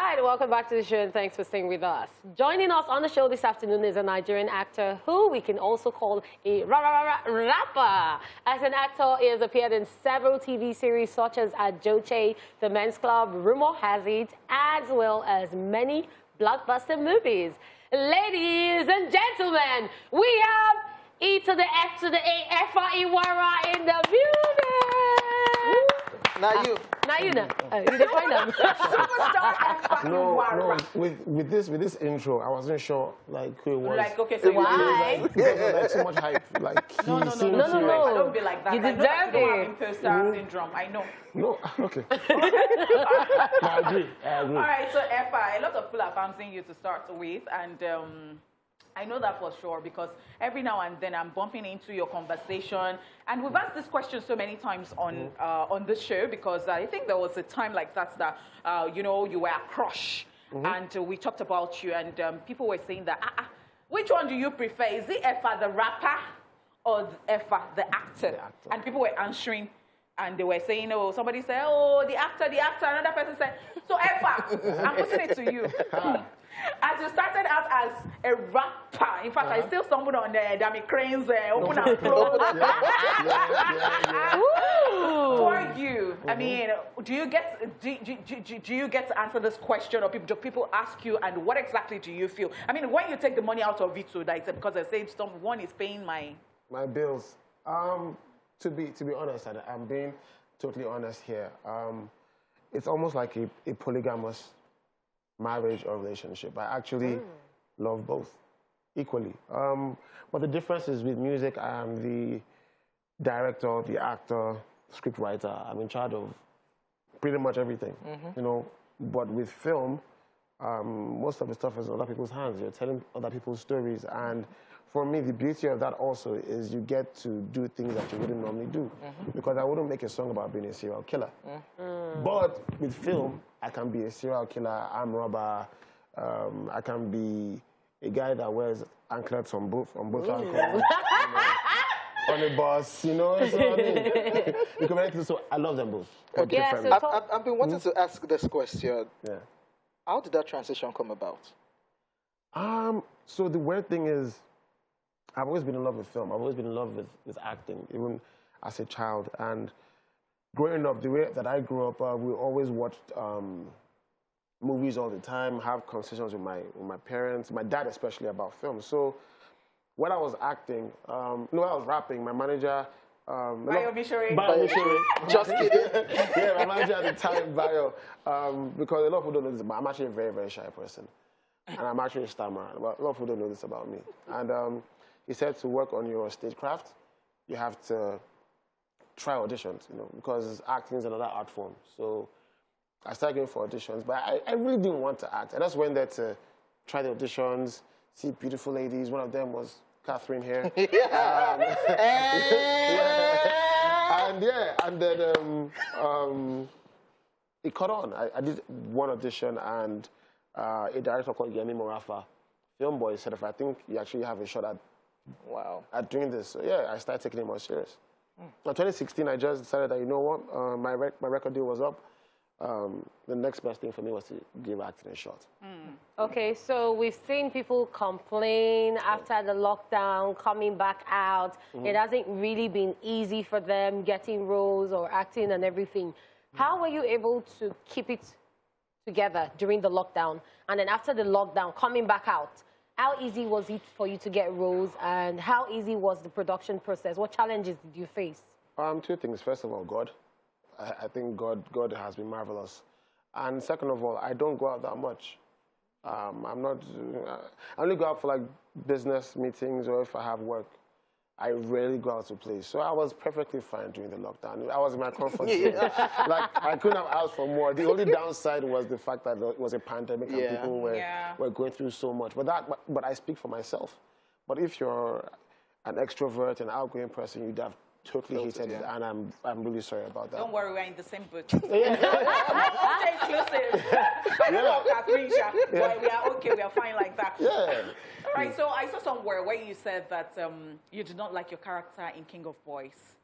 right, welcome back to the show and thanks for staying with us. Joining us on the show this afternoon is a Nigerian actor who we can also call a rapper. As an actor, he has appeared in several TV series such as Ajoche, The Men's Club, Rumor Has It, as well as many blockbuster movies. Ladies and gentlemen, we have E to the F to the A, Efa Iwara in the building. Now you. Now you know. You don't find them. Superstar Efa Iwara. With this intro, I wasn't sure like who it was. Like, okay, so why? Like so much hype. Like No. No. Don't be like that. You I know deserve that you don't have it. imposter syndrome. I know. No, okay. I agree. All right, so Efa, a lot of people are fancying you to start with, and I know that for sure because every now and then I'm bumping into your conversation, and we've asked this question so many times on this show because I think there was a time like that you know, you were a crush, and we talked about you, and people were saying that which one do you prefer? Is it Efa the rapper or Efa the actor? And people were answering. And they were saying, oh, somebody said, oh, the actor. Another person said, so Efa, I'm putting it to you. As you started out as a rapper, in fact, I still stumbled on the Dami Crane's Open and Close. For you, I mean, do you get to answer this question, or do people ask you, and what exactly do you feel? I mean, when you take the money out of it, so that because I say someone is paying my bills. To be honest, and I'm being totally honest here, it's almost like a polygamous marriage or relationship. I actually love both equally. But the difference is with music, I am the director, the actor, script writer. I'm in charge of pretty much everything, you know. But with film, most of the stuff is in other people's hands. You're telling other people's stories, and for me, the beauty of that also is you get to do things that you wouldn't normally do. Because I wouldn't make a song about being a serial killer. But with film, I can be a serial killer, armed robber, I can be a guy that wears anklets on both ankles. On a bus, you know. So, I mean, so I love them both. Yeah, so I've been wanting to ask this question. Yeah. How did that transition come about? So the weird thing is, I've always been in love with film. I've always been in love with acting, even as a child. And growing up, the way that I grew up, we always watched movies all the time, have conversations with my parents, my dad especially, about film. So when I was acting, when I was rapping, my manager... Bayo Mishori. Just kidding. Yeah, my manager at the time, Bayo, because a lot of people don't know this, but I'm actually a very, very shy person. And I'm actually a stammerer. But a lot of people don't know this about me. And he said to work on your stagecraft, you have to try auditions, you know, because acting is another art form. So I started going for auditions, but I really didn't want to act. I just went there to try the auditions, see beautiful ladies. One of them was Catherine here. And then it caught on. I did one audition, and a director called Yemi Morafa, film boy, said, if I think you actually have a shot at doing this. So yeah, I started taking it more serious. In 2016, I just decided that, you know what, my record deal was up. The next best thing for me was to give acting a shot. Okay, so we've seen people complain after the lockdown, coming back out. It hasn't really been easy for them getting roles or acting and everything. How were you able to keep it together during the lockdown? And then after the lockdown, coming back out, how easy was it for you to get roles, and how easy was the production process? What challenges did you face? Two things. First of all, God. I think God has been marvelous. And second of all, I don't go out that much. I only go out for like business meetings, or if I have work. I rarely go out to play. So I was perfectly fine during the lockdown. I was in my comfort zone. Like, I couldn't have asked for more. The only downside was the fact that it was a pandemic and people were going through so much. But I speak for myself. But if you're an extrovert, an outgoing person, you'd have totally hated it, and I'm really sorry about that. Don't worry, we're in the same boat. I'm inclusive. I don't know Catherine, but we are okay, we are fine like that. Yeah. All right, so I saw somewhere where you said that you did not like your character in King of Boys.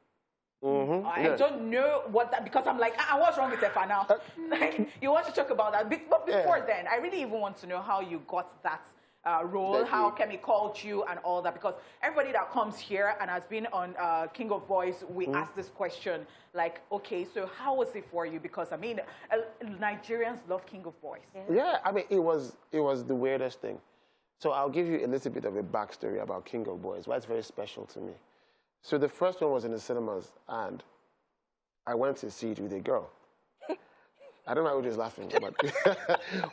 I don't know what that, because I'm like, what's wrong with Efa now? Like, you want to talk about that. But before then, I really even want to know how you got that role, how Kemi called you and all that, because everybody that comes here and has been on King of Boys, we ask this question, like, okay, so how was it for you? Because, I mean, Nigerians love King of Boys. Yeah, I mean, it was the weirdest thing. So I'll give you a little bit of a backstory about King of Boys, why it's very special to me. So the first one was in the cinemas, and I went to see it with a girl. I don't know who was laughing,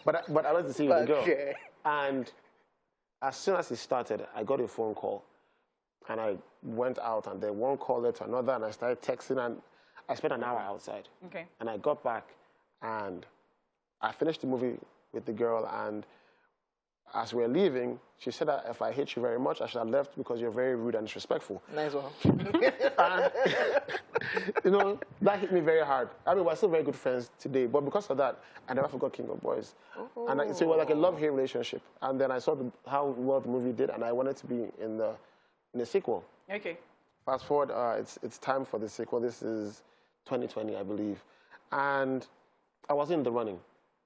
but I went to see it with a girl. And as soon as it started, I got a phone call, and I went out, and then one call led to another, and I started texting, and I spent an hour outside. Okay. And I got back, and I finished the movie with the girl, and as we were leaving, she said that if I hate you very much, I should have left because you're very rude and disrespectful. Nice one. And, you know, that hit me very hard. I mean, we're still very good friends today, but because of that, I never forgot King of Boys. And so it was like a love-hate relationship. And then I saw how well the movie did, and I wanted to be in the sequel. Okay. Fast forward, it's time for the sequel. This is 2020, I believe. And I was in the running.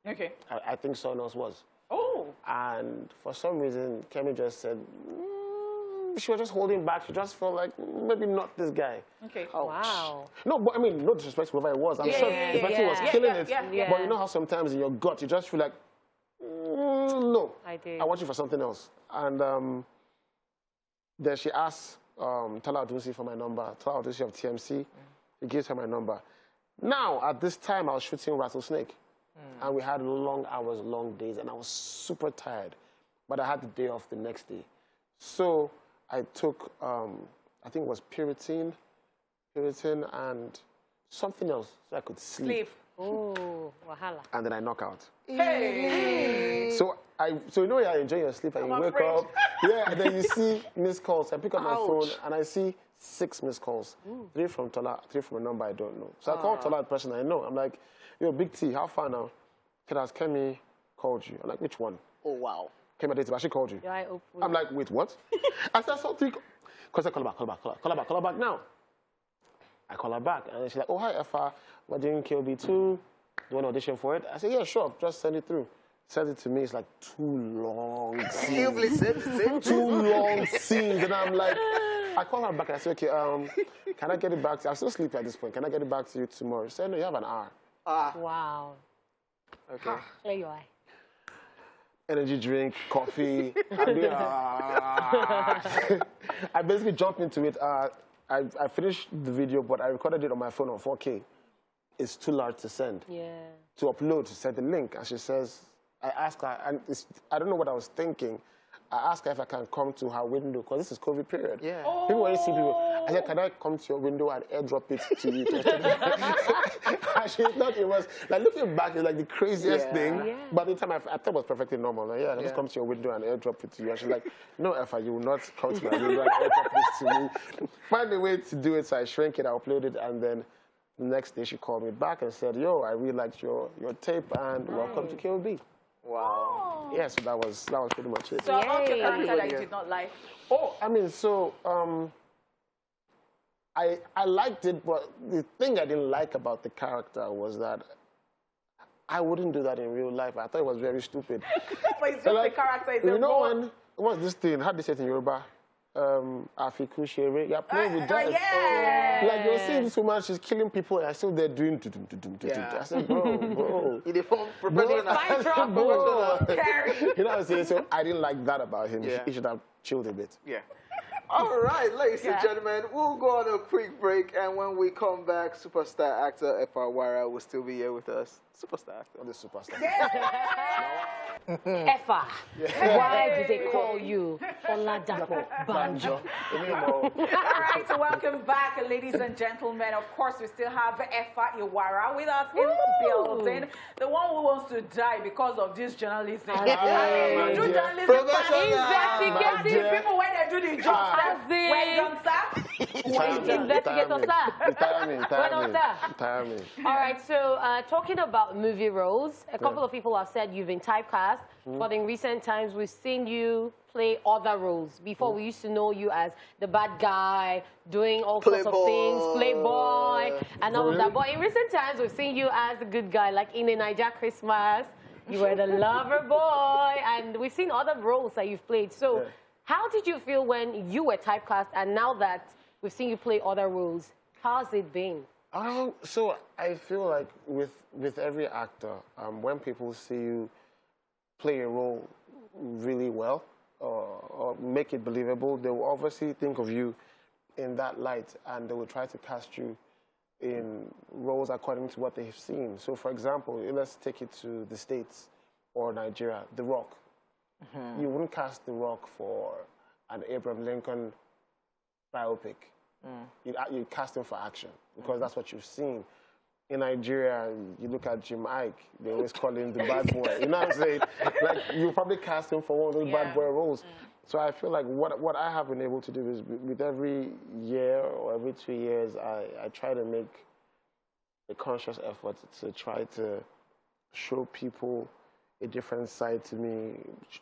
Okay. I think someone else was. Oh. And for some reason, Kemi just said, she was just holding back. She just felt like, maybe not this guy. Okay. Oh. Wow. No, but I mean, no disrespect to whoever it was. I'm sure the person was killing it. Yeah. But you know how sometimes in your gut, you just feel like, no. I do. I want you for something else. And then she asked Tala Adusi for my number. Tala Adusi of TMC. He gives her my number. Now, at this time, I was shooting Rattlesnake. And we had long hours, long days, and I was super tired. But I had the day off the next day. So I took, I think it was Puritan and something else so I could sleep. Oh, wahala. And then I knock out. Hey. So you know you're enjoying your sleep and you wake up. Yeah, and then you see missed calls. I pick up my phone and I see 6 missed calls. 3 from Tola, 3 from a number I don't know. So I call Tola, the person I know. I'm like, yo, Big T, how far now? He said, Kemi called you. I'm like, which one? Oh, wow. Kemi Adetiba, she called you. Yeah, I'm like, wait, what? I said, something. Because I call her back now. I call her back. And she's like, oh, hi, Efa. We're doing KLB2. Do you want to audition for it? I said, yeah, sure. Just send it through. Sends it to me. It's like 2 long scenes. 2 long scenes. And I'm like, I call her back and I say, okay, can I get it back to you? I'm still sleeping at this point. Can I get it back to you tomorrow? She said, no, you have an hour. Wow. Okay. There you are. Energy drink, coffee. I basically jumped into it. I finished the video, but I recorded it on my phone on 4K. It's too large to send. Yeah. To upload, to send the link. And she says, I asked her, and I don't know what I was thinking. I asked her if I can come to her window, because this is COVID period. Yeah. People want to see people. I said, can I come to your window and airdrop it to you? And she thought it was, like, looking back, it's like the craziest thing. Yeah. But at the time, I thought it was perfectly normal. Like, yeah, I'll just come to your window and airdrop it to you. And she's like, no, Efa, you will not come to my window and airdrop this to me. Find a way to do it, so I shrank it, I uploaded, and then the next day she called me back and said, yo, I really liked your tape, and welcome to KLB. Wow. Yeah, so that was pretty much it. So about your character that you did not like? Oh, I mean, so I liked it, but the thing I didn't like about the character was that I wouldn't do that in real life. I thought it was very stupid. But it's just like, the character is you know when, what's this thing? How do they say it in Yoruba? Afiku Shere. You're playing with death. Yeah. Like you're seeing this woman, she's killing people, and I still there doing. I said, bro. In the form professional. Find trouble. Bro. Scary. You know what I'm saying? So I didn't like that about him. Yeah. He should have chilled a bit. Yeah. All right, ladies and gentlemen, we'll go on a quick break, and when we come back, superstar actor Efa Iwara will still be here with us. Superstar actor. The superstar. Efa. Why did they call you Oladapo Banjo? All right, so welcome back, ladies and gentlemen. Of course, we still have Efa Iwara with us in the building. The one who wants to die because of this journalism. You do journalism. Investigative. People when they do the job, when you don't stop. Investigator, sir. Retire me. All right, so talking about movie roles, a couple of people have said you've been typecast, but in recent times we've seen you play other roles. Before we used to know you as the bad guy, doing all sorts of things, playboy, and all of that. But in recent times we've seen you as a good guy, like in the Naija Christmas, you were the lover boy, and we've seen other roles that you've played. So how did you feel when you were typecast, and now that we've seen you play other roles, how's it been? So I feel like with every actor, when people see you play a role really well or make it believable, they will obviously think of you in that light, and they will try to cast you in roles according to what they've seen. So, for example, let's take it to the States or Nigeria, The Rock. You wouldn't cast The Rock for an Abraham Lincoln biopic. You cast him for action because that's what you've seen. In Nigeria, you look at Jim Ike, they always call him the bad boy. You know what I'm saying? Like, you probably cast him for one of those bad boy roles. So I feel like what I have been able to do is with every year or every 2 years, I try to make a conscious effort to try to show people a different side to me,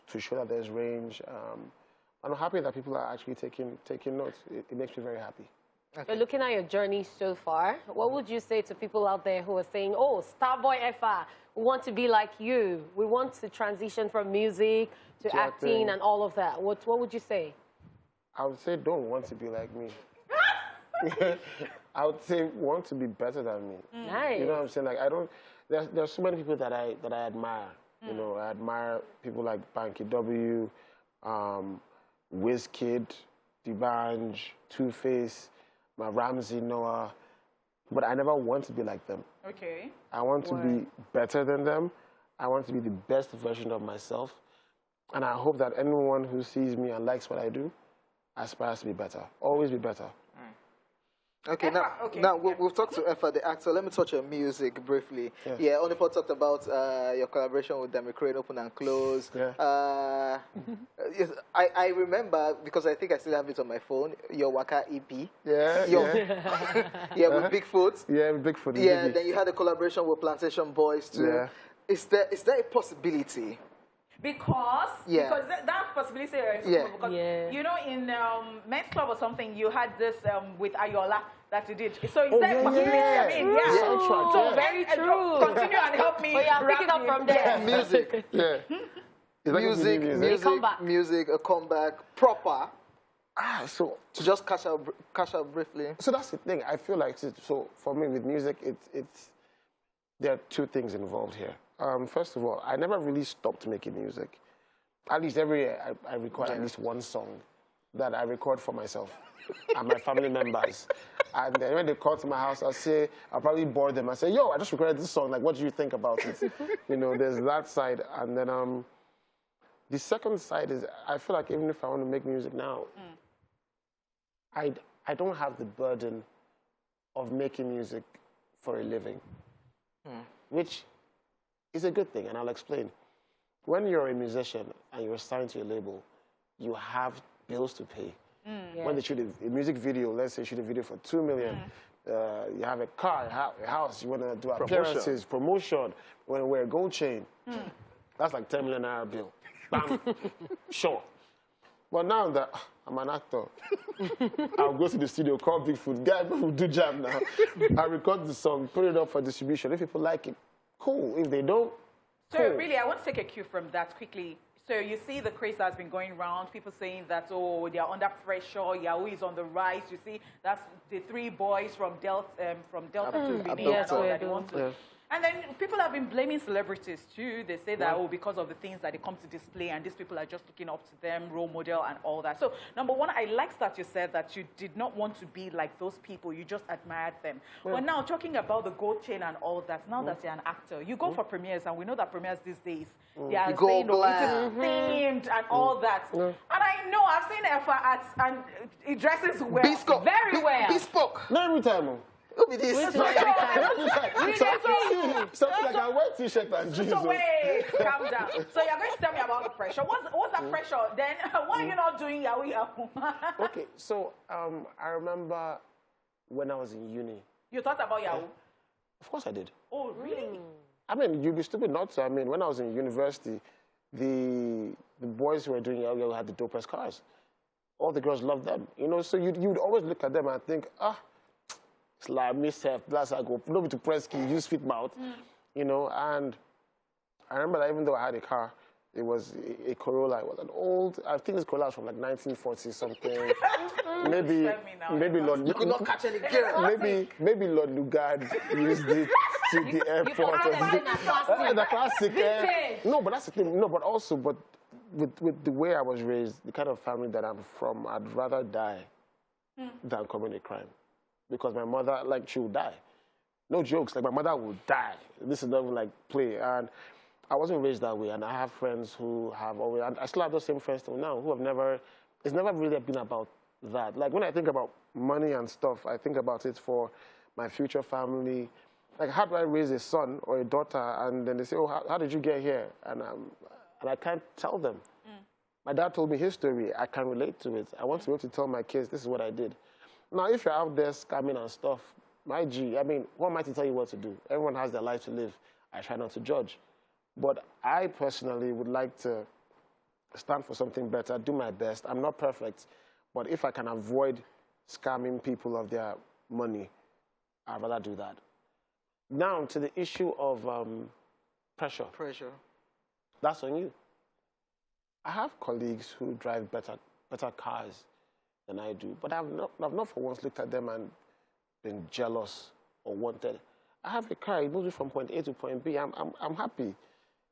to show that there's range. I'm happy that people are actually taking notes. It makes me very happy. Okay. Looking at your journey so far, what would you say to people out there who are saying, oh, Starboy Efa, we want to be like you. We want to transition from music to acting and all of that. What would you say? I would say don't want to be like me. I would say want to be better than me. Nice. You know what I'm saying? Like, I don't, there's so many people that I admire. You know, I admire people like Banky W, Wizkid, D'banj, Two-Face, Ramsey Noah, but I never want to be like them. Okay. I want to be better than them. I want to be the best version of myself. And I hope that anyone who sees me and likes what I do aspires to be better. Always be better. Okay, now we've talked to Efa, the actor. Let me touch on music briefly. Yeah, Onipo talked about your collaboration with Demi Crane, Open and Close. Yes, I remember, because I think I still have it on my phone, your Waka EP. Yeah, with Bigfoot. Yeah, with Bigfoot. Yeah, then you had a collaboration with Plantation Boys too. Yeah. Is there a possibility? Because that possibility because you know, in Men's Club or something, you had this with Ayola that you did. So is that possibility? I mean, so very true. Continue and help me. But yeah, pick it up from there. Music. Music, a comeback, proper. So to just cash out briefly. So that's the thing. I feel like, so for me with music, there are two things involved here. First of all, I never really stopped making music. At least every year, I record at least one song that I record for myself and my family members. And then when they call to my house, I'll probably bore them. I say, yo, I just recorded this song. Like, what do you think about it? You know, there's that side. And then the second side is, I feel like even if I want to make music now, I don't have the burden of making music for a living, which is a good thing, and I'll explain. When you're a musician and you're signed to a label, you have bills to pay. When they shoot a music video, let's say shoot a video for 2 million, you have a car, a house, you want to do appearances, promotion, you want to wear a gold chain. That's like 10 million naira bill. Bam. Sure. But now that I'm an actor, I'll go to the studio, call Bigfoot, guy, we'll do jam now. I record the song, put it up for distribution. If people like it, cool. If they don't, cool. So really, I want to take a cue from that quickly. So you see the craze that's been going around, people saying that, oh, they are under pressure, Yahoo is on the rise. You see, that's the 3 boys from Delta to Benin and all that they want to. And then people have been blaming celebrities too. They say that, oh, because of the things that they come to display, and these people are just looking up to them, role model and all that. So, number one, I like that you said that you did not want to be like those people. You just admired them. But now, talking about the gold chain and all that, now that you're an actor, you go for premieres, and we know that premieres these days, they are saying, oh, it is themed and all that. And I know, I've seen Efa and he dresses well. Bespoke. Very well. Bespoke. Not every time. Who be this? Which one every time? Something like I wear t-shirt and jeans. So wait, calm down. So you're going to tell me about the pressure. What's that pressure? Then why are you not doing Yahoo? Okay, so I remember when I was in uni. You thought about Yahoo? Of course I did. Oh, really? I mean, you'd be stupid not to. I mean, when I was in university, the boys who were doing Yahoo had the dopest cars. All the girls loved them, you know. So you'd always look at them and think, it's like myself. That's I go. Nobody to press key, use fit mouth, you know. And I remember that even though I had a car, it was a Corolla. It was an old. I think this Corolla was from like 1940 something. maybe Lord. You could not catch any girl. Maybe Lord Lugard used it to the airport. The classic. No, but that's the thing. No, but also, with the way I was raised, the kind of family that I'm from, I'd rather die than commit a crime. Because my mother, like, she would die. No jokes, like, my mother would die. This is not even like play. And I wasn't raised that way. And I have friends who have always, and I still have those same friends till now, who have never, it's never really been about that. Like, when I think about money and stuff, I think about it for my future family. Like, how do I raise a son or a daughter? And then they say, oh, how did you get here? And I can't tell them. My dad told me his story. I can relate to it. I want to be able to tell my kids, this is what I did. Now, if you're out there scamming and stuff, my G, I mean, who am I to tell you what to do? Everyone has their life to live. I try not to judge. But I personally would like to stand for something better, do my best. I'm not perfect, but if I can avoid scamming people of their money, I'd rather do that. Now, to the issue of pressure. Pressure. That's on you. I have colleagues who drive better cars than I do, but I've not for once looked at them and been jealous or wanted. I have a car, it moves me from point A to point B. I'm happy.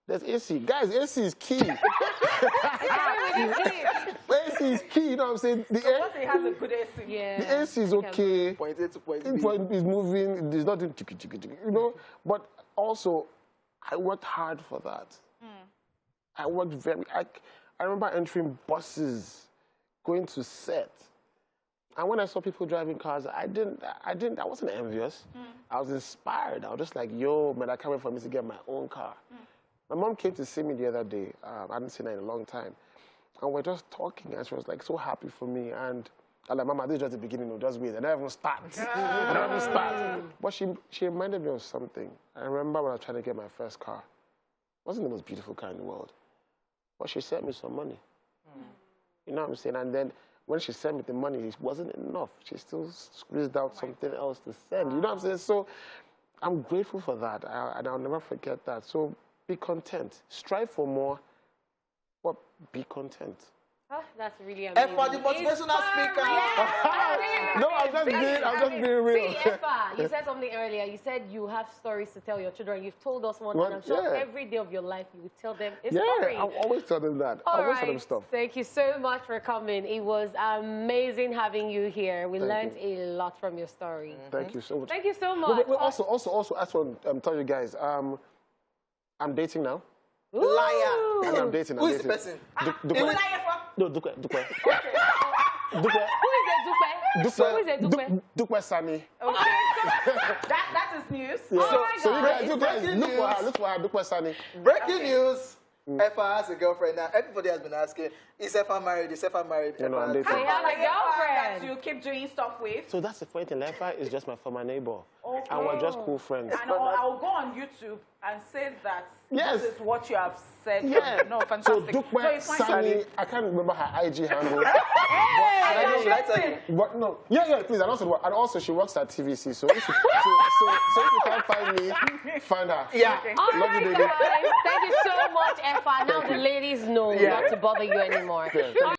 There's AC. Guys, AC is key. AC is key, you know what I'm saying? Once it has a good AC. Yeah. The AC is okay. Point A to point B. Point is moving, there's nothing, you know? But also, I worked hard for that. I worked I remember entering buses, going to set. And when I saw people driving cars, I wasn't envious. I was inspired. I was just like, yo, man, I can't wait for me to get my own car. My mom came to see me the other day. I hadn't seen her in a long time. And we're just talking, and she was like so happy for me. And I'm like, Mama, this is just the beginning. We'll just wait. I never even start. I never even start. But she reminded me of something. I remember when I was trying to get my first car. It wasn't the most beautiful car in the world. But she sent me some money. You know what I'm saying? And then when she sent me the money, it wasn't enough. She still squeezed out something else to send. You know what I'm saying? So I'm grateful for that, and I'll never forget that. So be content. Strive for more, but be content. Oh, that's really amazing. Efa, the motivational speaker. No, I'm just being real. See, Efa, you said something earlier. You said you have stories to tell your children. You've told us one, and I'm sure every day of your life you would tell them a story. Yeah, I'll always tell them that. All always right. tell them stuff. Thank you so much for coming. It was amazing having you here. We learned a lot from your story. Thank you so much. Thank you so much. Wait, also, I just want to tell you guys, I'm dating now. Ooh. Liar. And I'm dating. Who is the person? No, Dukwe. Who is a Dukwe? Dukwe Sani. Okay. that is news. Yeah. Oh so my you guys look for her, Dukwe Sani. Breaking news. Efa has a girlfriend now. Everybody has been asking, is Efa married? Is Efa married? No, I'm dating. I have a girlfriend. That you keep doing stuff with. So that's the funny thing. Efa is just my former neighbor. Okay. And we're just cool friends. And I'll go on YouTube and say that Yes. this is what you have said. Yeah. No, fantastic. So Dukwe Sani, I can't remember her IG handle. But no, please. And also she works at TVC. So if you can't find me, find her. Yeah. Okay. All Love right, you, baby. guys. Thank you so much, Efa. Now the ladies know not to bother you anymore. Yeah.